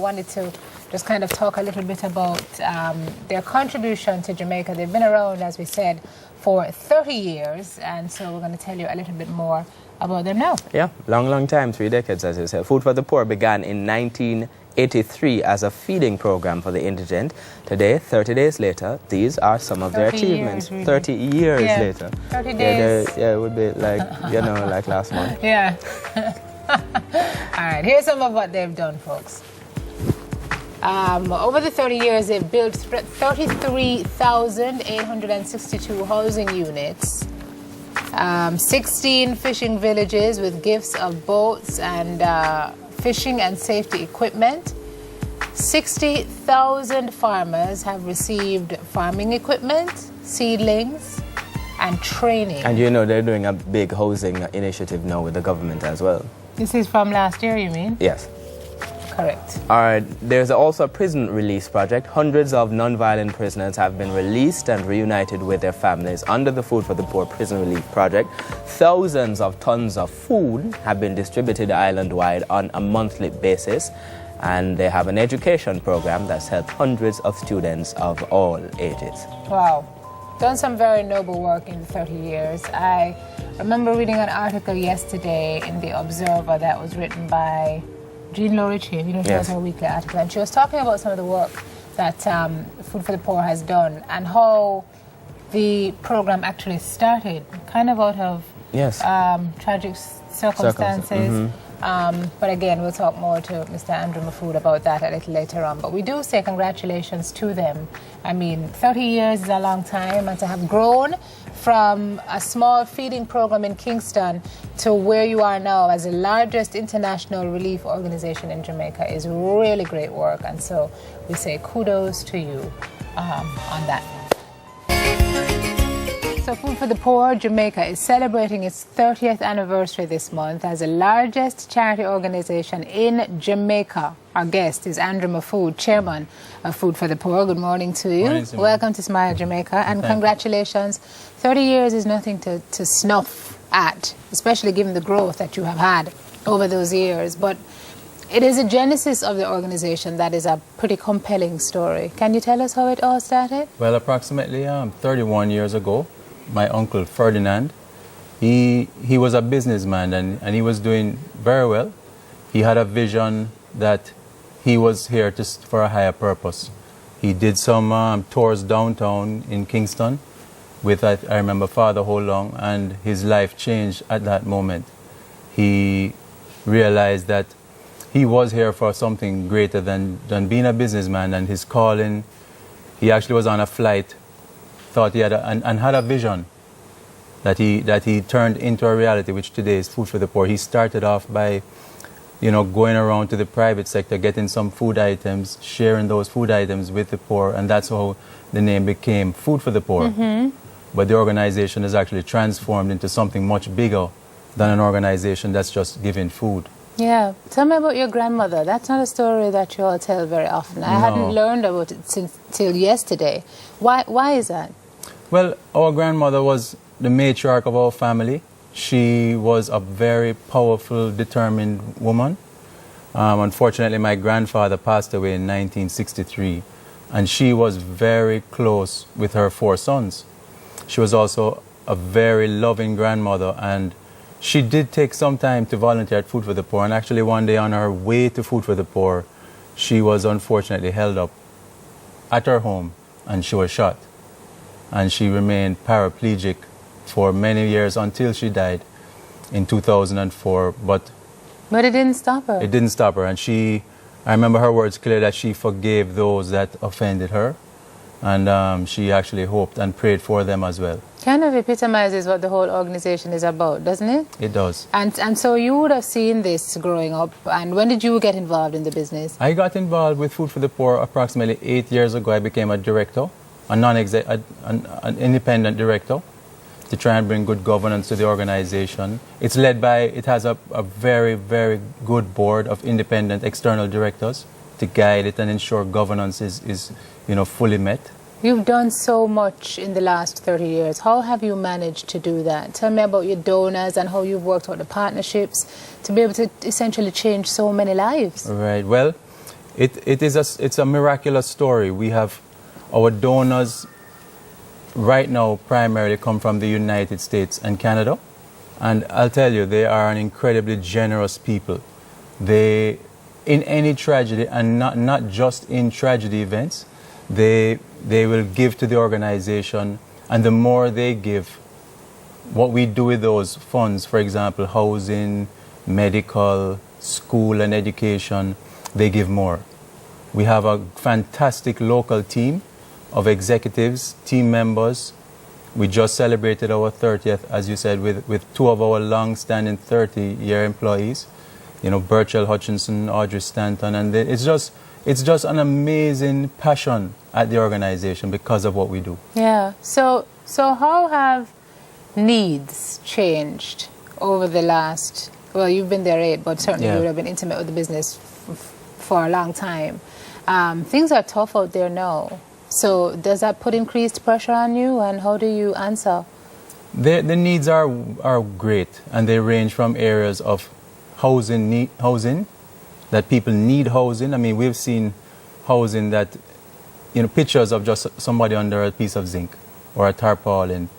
wanted to just kind of talk a little bit about their contribution to Jamaica. They've been around, as we said, for 30 years, and so we're going to tell you a little bit more about them now. Yeah, long time, 3 decades, as you said. Food for the Poor began in 1983 as a feeding program for the indigent. Today, 30 days later, these are some of their achievements. Years, really. 30 years later. 30 days. Yeah, it would be like, like last month. Yeah. All right, here's some of what they've done, folks. Over the 30 years, they've built 33,862 housing units, 16 fishing villages with gifts of boats and fishing and safety equipment. 60,000 farmers have received farming equipment, seedlings, and training. And they're doing a big housing initiative now with the government as well. This is from last year, you mean? Yes. Correct. All right, there's also a prison release project. Hundreds of non-violent prisoners have been released and reunited with their families under the Food for the Poor Prison Relief Project. Thousands of tons of food have been distributed island-wide on a monthly basis, and they have an education program that's helped hundreds of students of all ages. Wow. Done some very noble work in 30 years. I remember reading an article yesterday in The Observer that was written by Jean Laurie Chief, she has her weekly article, and she was talking about some of the work that Food for the Poor has done and how the program actually started, kind of out of tragic circumstances. But again, we'll talk more to Mr. Andrew Mahfood about that a little later on. But we do say congratulations to them. I mean, 30 years is a long time, and to have grown from a small feeding program in Kingston to where you are now as the largest international relief organization in Jamaica is really great work. And so we say kudos to you on that. So Food for the Poor Jamaica is celebrating its 30th anniversary this month as the largest charity organization in Jamaica. Our guest is Andrew Mahfood, chairman of Food for the Poor. Good morning to you. Morning, welcome to Smile Jamaica, and congratulations. 30 years is nothing to snuff at, especially given the growth that you have had over those years. But it is a genesis of the organization that is a pretty compelling story. Can you tell us how it all started? Well, approximately 31 years ago, my uncle Ferdinand, he was a businessman and he was doing very well. He had a vision that he was here for a higher purpose. He did some tours downtown in Kingston with, I remember, Father Holong, and his life changed at that moment. He realized that he was here for something greater than being a businessman, and his calling. He actually was on a flight, thought he had had a vision that he turned into a reality, which today is Food for the Poor. He started off by going around to the private sector, getting some food items, sharing those food items with the poor, and that's how the name became Food for the Poor. But the organization has actually transformed into something much bigger than an organization that's just giving food. Yeah. Tell me about your grandmother. That's not a story that you all tell very often. I hadn't learned about it till yesterday. Why is that? Well, our grandmother was the matriarch of our family. She was a very powerful, determined woman. Unfortunately, my grandfather passed away in 1963, and she was very close with her 4 sons. She was also a very loving grandmother, and she did take some time to volunteer at Food for the Poor, and actually one day on her way to Food for the Poor, she was unfortunately held up at her home and she was shot. And she remained paraplegic for many years until she died in 2004. But it didn't stop her. It didn't stop her. And I remember her words clear that she forgave those that offended her. And she actually hoped and prayed for them as well. Kind of epitomizes what the whole organization is about, doesn't it? It does. And so you would have seen this growing up. And when did you get involved in the business? I got involved with Food for the Poor approximately 8 years ago. I became a director, an independent director, to try and bring good governance to the organization. It has a very, very good board of independent external directors to guide it and ensure governance is fully met. You've done so much in the last 30 years. How have you managed to do that? Tell me about your donors and how you've worked out the partnerships to be able to essentially change so many lives. Right. Well, It's a miraculous story. We have our donors right now primarily come from the United States and Canada. And I'll tell you, they are an incredibly generous people. They, in any tragedy, and not just in tragedy events, they will give to the organization. And the more they give, what we do with those funds, for example, housing, medical, school and education, they give more. We have a fantastic local team of executives, team members. We just celebrated our 30th, as you said, with two of our long-standing 30-year employees, you know, Burchell Hutchinson, Audrey Stanton, and it's just an amazing passion at the organization because of what we do. Yeah. So how have needs changed over the last, well, you've been there 8, but certainly you would have been intimate with the business for a long time. Things are tough out there now. So does that put increased pressure on you, and how do you answer? The needs are great, and they range from areas of housing, that people need housing. I mean, we've seen housing that, you know, pictures of just somebody under a piece of zinc or a tarpaulin.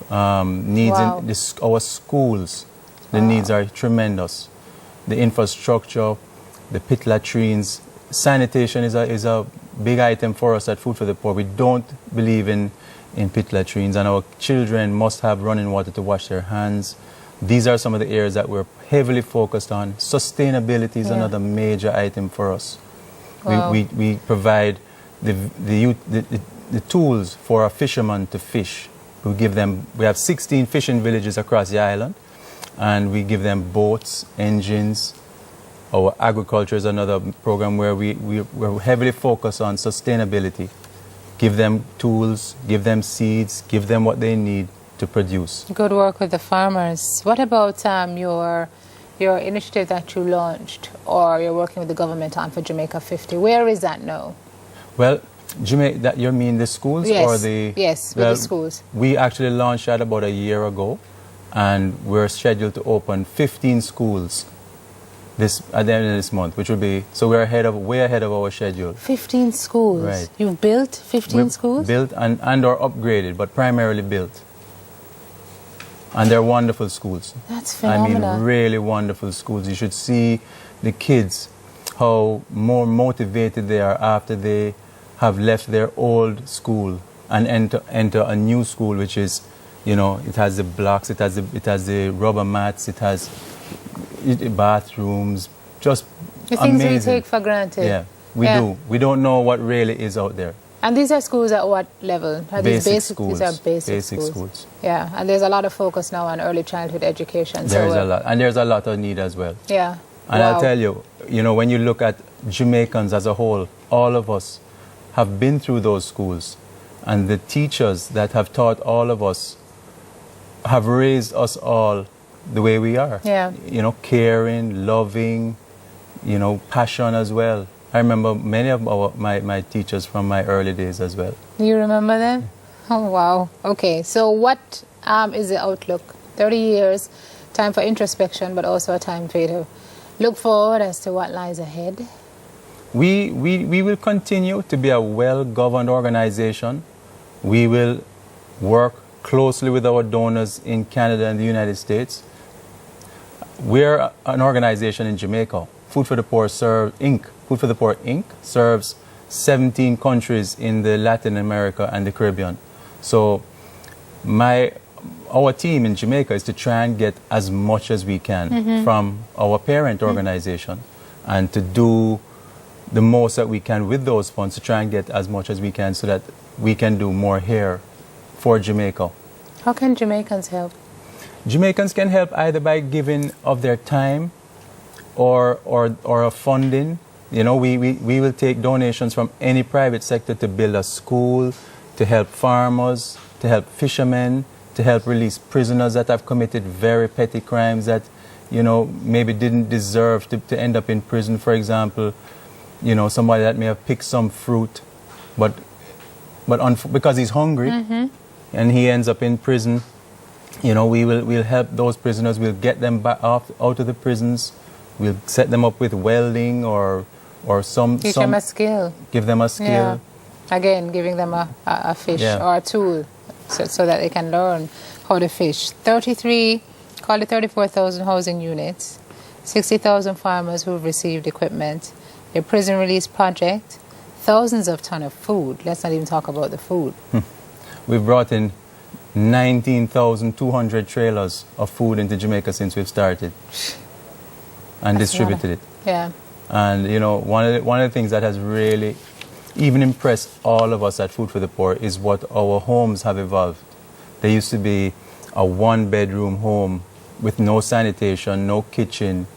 Needs in our schools, the needs are tremendous. The infrastructure, the pit latrines, sanitation is a big item for us at Food for the Poor. We don't believe in pit latrines, and our children must have running water to wash their hands. These are some of the areas that we're heavily focused on. Sustainability is another major item for us. Wow. We provide the tools for a fisherman to fish. We have 16 fishing villages across the island, and we give them boats, engines. Our agriculture is another program where we're heavily focused on sustainability. Give them tools, give them seeds, give them what they need to produce. Good work with the farmers. What about your initiative that you launched, or you're working with the government on for Jamaica 50? Where is that now? Well, Jamaica, that you mean the schools? Yes, or the, yes, with the schools. We actually launched that about a year ago, and we're scheduled to open 15 schools at the end of this month, which will be, so we're way ahead of our schedule. 15 schools? Right. You've built 15 schools? Built and or upgraded, but primarily built. And they're wonderful schools. That's phenomenal. I mean, really wonderful schools. You should see the kids, how more motivated they are after they have left their old school and enter a new school, which is, you know, it has the blocks, it has the rubber mats, it has bathrooms, just the things amazing. We take for granted. Yeah, we do. We don't know what really is out there. And these are schools at what level? Are these basic schools. These are basic schools. Yeah, and there's a lot of focus now on early childhood education. There's a lot, and there's a lot of need as well. Yeah. And I'll tell you, you know, when you look at Jamaicans as a whole, all of us have been through those schools, and the teachers that have taught all of us have raised us all the way we are. Yeah. You know, caring, loving, you know, passion as well. I remember many of my teachers from my early days as well. You remember them? Oh, wow. Okay, so what is the outlook? 30 years, time for introspection, but also a time for you to look forward as to what lies ahead. We will continue to be a well-governed organization. We will work closely with our donors in Canada and the United States. We're an organization in Jamaica. Food for the Poor Inc. Food for the Poor Inc. serves 17 countries in the Latin America and the Caribbean. So our team in Jamaica is to try and get as much as we can from our parent organization and to do the most that we can with those funds to try and get as much as we can so that we can do more here for Jamaica. How can Jamaicans help? Jamaicans can help either by giving of their time or a funding. You know, we will take donations from any private sector to build a school, to help farmers, to help fishermen, to help release prisoners that have committed very petty crimes that, you know, maybe didn't deserve to end up in prison. For example, you know, somebody that may have picked some fruit, but because he's hungry and he ends up in prison, you know, we'll help those prisoners. We'll get them back out of the prisons. We'll set them up with welding or or Teach them a skill. give them a skill. Yeah. Again, giving them a fish or a tool so that they can learn how to fish. 34,000 housing units, 60,000 farmers who have received equipment, a prison release project, thousands of tons of food. Let's not even talk about the food. We've brought in 19,200 trailers of food into Jamaica since we've started and distributed it. Yeah. And, you know, one of the things that has really even impressed all of us at Food for the Poor is what our homes have evolved. They used to be a one-bedroom home with no sanitation, no kitchen,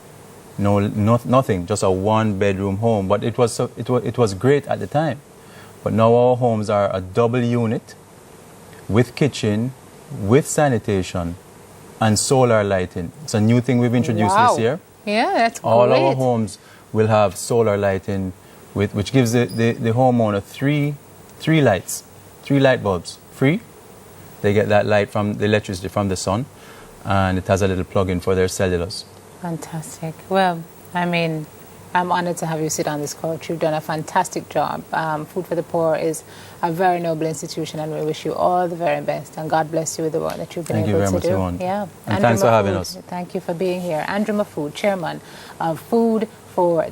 nothing, just a one-bedroom home. But it was great at the time. But now our homes are a double unit with kitchen, with sanitation, and solar lighting. It's a new thing we've introduced this year. Yeah, that's great. All our homes will have solar lighting, which gives the homeowner three lights, 3 light bulbs free. They get that light from the electricity from the sun, and it has a little plug-in for their cellulose. Fantastic. Well, I mean, I'm honored to have you sit on this couch. You've done a fantastic job. Food for the Poor is a very noble institution, and we wish you all the very best. And God bless you with the work that you've been able to do. Thank you very much, Yvonne. Yeah. And thanks for having us. Thank you for being here. Andrew Mahfood, Chairman of Food for